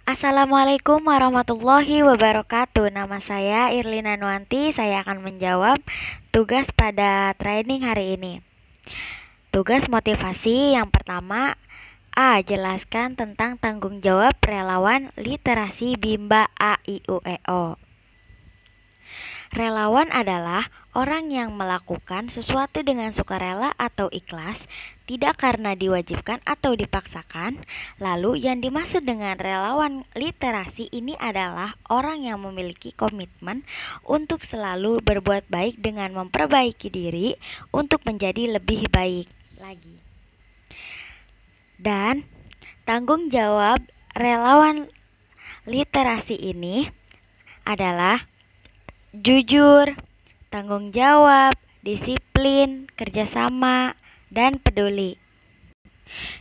Assalamualaikum warahmatullahi wabarakatuh. Nama saya Irlina Nuanti. Saya akan menjawab tugas pada training hari ini. Tugas motivasi yang pertama, A. Jelaskan tentang tanggung jawab relawan literasi Bimba A I U E O. Relawan adalah orang yang melakukan sesuatu dengan sukarela atau ikhlas, tidak karena diwajibkan atau dipaksakan. Lalu yang dimaksud dengan relawan literasi ini adalah orang yang memiliki komitmen untuk selalu berbuat baik dengan memperbaiki diri untuk menjadi lebih baik lagi. Dan tanggung jawab relawan literasi ini adalah jujur, tanggung jawab, disiplin, kerjasama, dan peduli.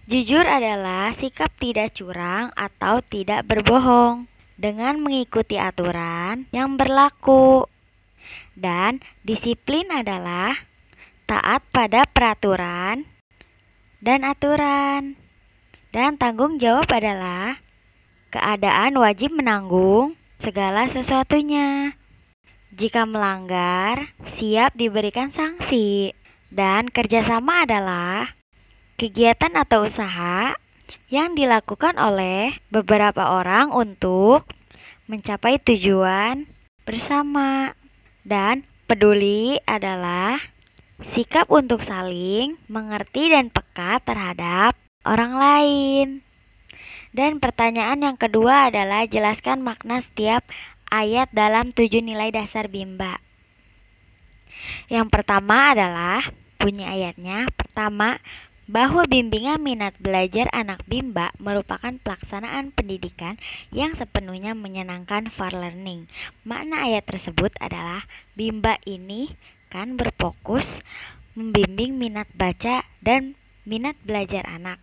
Jujur adalah sikap tidak curang atau tidak berbohong dengan mengikuti aturan yang berlaku. Dan disiplin adalah taat pada peraturan dan aturan. Dan tanggung jawab adalah keadaan wajib menanggung segala sesuatunya. Jika melanggar, siap diberikan sanksi. Dan kerjasama adalah kegiatan atau usaha yang dilakukan oleh beberapa orang untuk mencapai tujuan bersama. Dan peduli adalah sikap untuk saling mengerti dan peka terhadap orang lain. Dan pertanyaan yang kedua adalah jelaskan makna setiap ayat dalam 7 nilai dasar Bimba. Yang pertama adalah bunyi ayatnya. Pertama, bahwa bimbingan minat belajar anak Bimba merupakan pelaksanaan pendidikan yang sepenuhnya menyenangkan for learning. Makna ayat tersebut adalah Bimba ini kan berfokus membimbing minat baca dan minat belajar anak.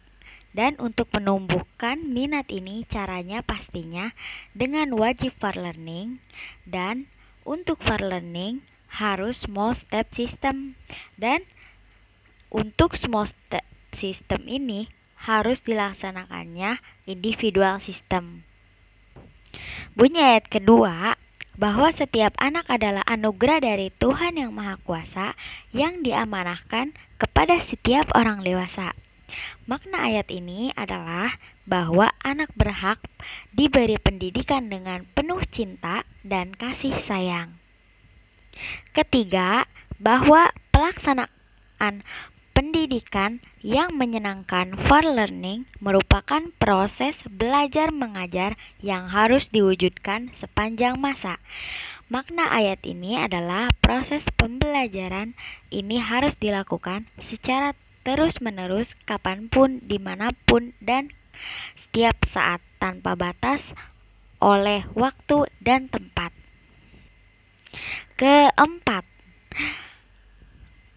Dan untuk menumbuhkan minat ini caranya pastinya dengan wajib for learning. Dan untuk for learning harus small step system. Dan untuk small step system ini harus dilaksanakannya individual system. Bunyi ayat kedua, bahwa setiap anak adalah anugerah dari Tuhan Yang Maha Kuasa yang diamanahkan kepada setiap orang dewasa. Makna ayat ini adalah bahwa anak berhak diberi pendidikan dengan penuh cinta dan kasih sayang. Ketiga, bahwa pelaksanaan pendidikan yang menyenangkan for learning merupakan proses belajar mengajar yang harus diwujudkan sepanjang masa. Makna ayat ini adalah proses pembelajaran ini harus dilakukan secara terus-menerus, kapanpun, dimanapun, dan setiap saat tanpa batas oleh waktu dan tempat. Keempat,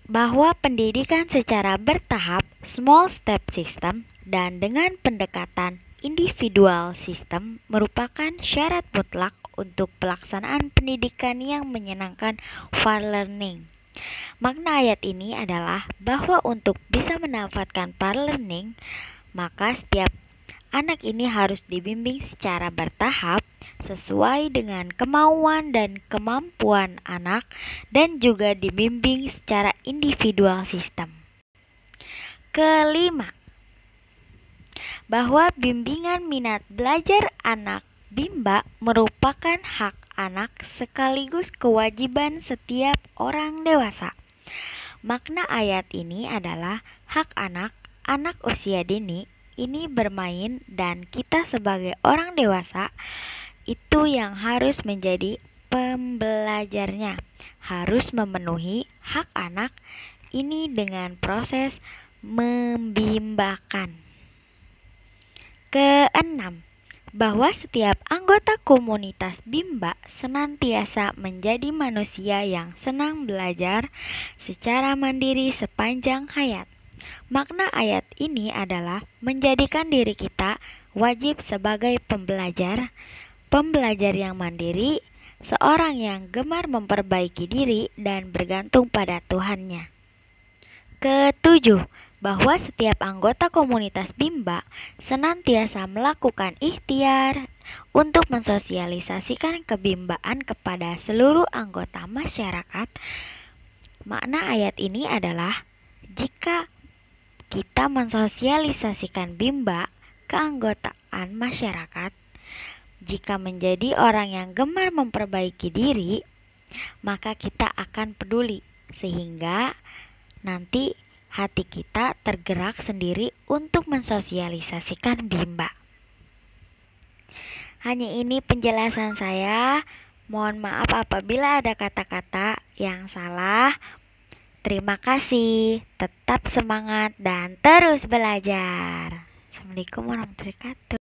bahwa pendidikan secara bertahap, small step system, dan dengan pendekatan individual system merupakan syarat mutlak untuk pelaksanaan pendidikan yang menyenangkan for learning. Makna ayat ini adalah bahwa untuk bisa mendapatkan for learning, maka setiap anak ini harus dibimbing secara bertahap sesuai dengan kemauan dan kemampuan anak dan juga dibimbing secara individual system. Kelima, bahwa bimbingan minat belajar anak Bimba merupakan hak anak sekaligus kewajiban setiap orang dewasa. Makna ayat ini adalah hak anak usia dini ini bermain dan kita sebagai orang dewasa itu yang harus menjadi pembelajarnya, harus memenuhi hak anak ini dengan proses membimbakan. Keenam, bahwa setiap anggota komunitas Bimba senantiasa menjadi manusia yang senang belajar secara mandiri sepanjang hayat. Makna ayat ini adalah menjadikan diri kita wajib sebagai pembelajar yang mandiri, seorang yang gemar memperbaiki diri dan bergantung pada Tuhannya. Ketujuh, bahwa setiap anggota komunitas Bimba senantiasa melakukan ikhtiar, untuk mensosialisasikan kebimbaan kepada seluruh anggota masyarakat. Makna ayat ini adalah jika kita mensosialisasikan Bimba keanggotaan masyarakat, jika menjadi orang yang gemar memperbaiki diri, maka kita akan peduli sehingga nanti hati kita tergerak sendiri untuk mensosialisasikan Bimba. Hanya ini penjelasan saya. Mohon maaf apabila ada kata-kata yang salah. Terima kasih. Tetap semangat dan terus belajar. Assalamualaikum warahmatullahi wabarakatuh.